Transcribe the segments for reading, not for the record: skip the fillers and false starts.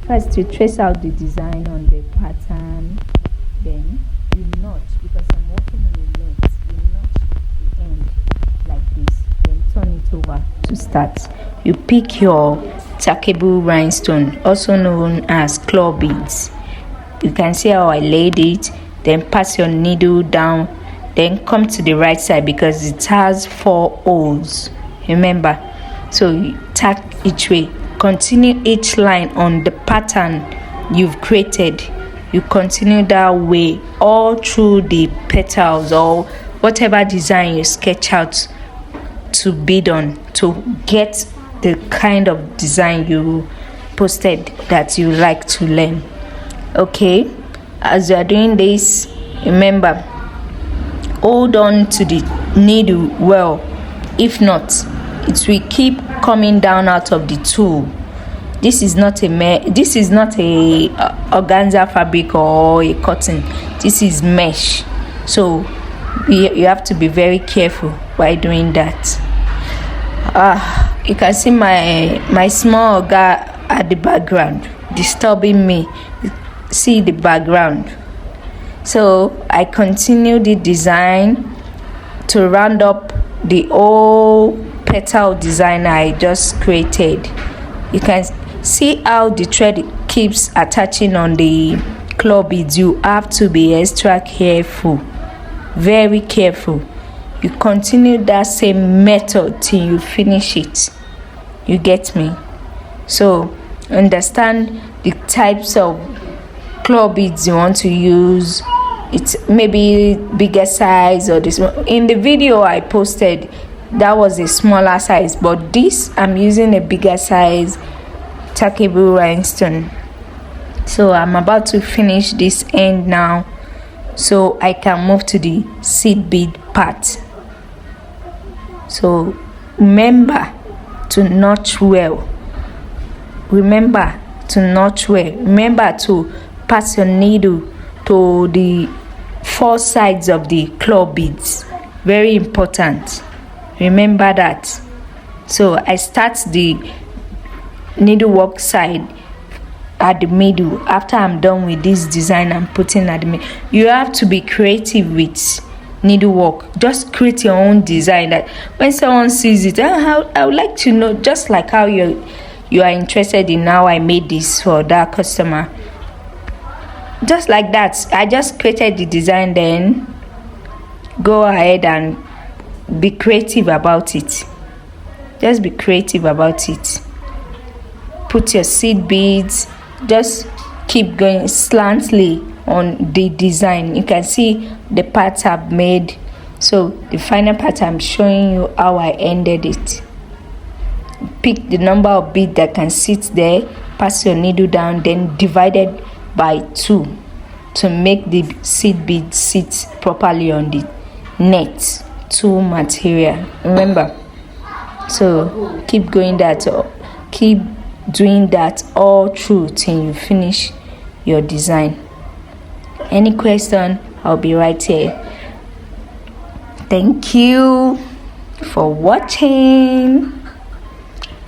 First, you trace out the design on the pattern, then you notch, because I'm working on a length. You notch the end like this, then turn it over to start. You pick your tackable rhinestone, also known as claw beads. You can see how I laid it. Then pass your needle down, then come to the right side because it has 4 holes. Remember, so you tack each way. Continue each line on the pattern you've created. You continue that way all through the petals or whatever design you sketch out to bead on, to get the kind of design you posted that you like to learn. Okay, as you are doing this, remember, hold on to the needle well. If not, it will keep coming down out of the tool. This is not a organza fabric or a cotton. This is mesh, so you have to be very careful while doing that. You can see my small guy at the background disturbing me. See the background. So I continue the design to round up the whole petal design I just created. You can see how the thread keeps attaching on the claw beads. You have to be extra careful, very careful. You continue that same method till you finish it. You get me? So understand the types of claw beads you want to use. It's maybe bigger size or this one. In the video I posted, that was a smaller size, but this I'm using a bigger size tackable rhinestone. So I'm about to finish this end now, so I can move to the seed bead part. So remember to notch well. Remember to pass your needle to the 4 sides of the claw beads. Very important. Remember that. So I start the needlework side at the middle. After I'm done with this design, I'm putting at the middle. You have to be creative with needlework. Just create your own design that when someone sees it, I would like to know, just like how you are interested in how I made this for that customer. Just like that, I just created the design, then go ahead and be creative about it. Just be creative about it. Put your seed beads, just keep going slantly on the design. You can see the parts I've made. So the final part, I'm showing you how I ended it. Pick the number of beads that can sit there, pass your needle down, then divide it by 2 to make the seed bead sit properly on the net 2 material. Remember, so keep doing that all through till you finish your design. Any question, I'll be right here. Thank you for watching.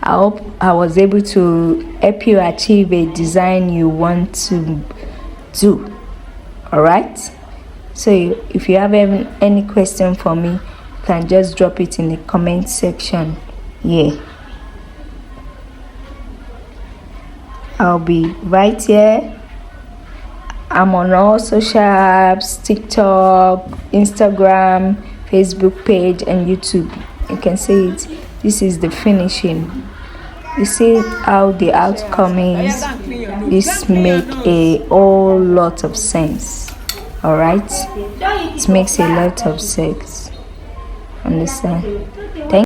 I hope I was able to help you achieve a design you want to do. Alright, so if you have any question for me, you can just drop it in the comment section. I'll be right here. I'm on all social apps: TikTok, Instagram, Facebook page, and YouTube. You can see it. This is the finishing. You see how the outcome is. This makes a whole lot of sense. Alright, it makes a lot of sense. Understand? Thank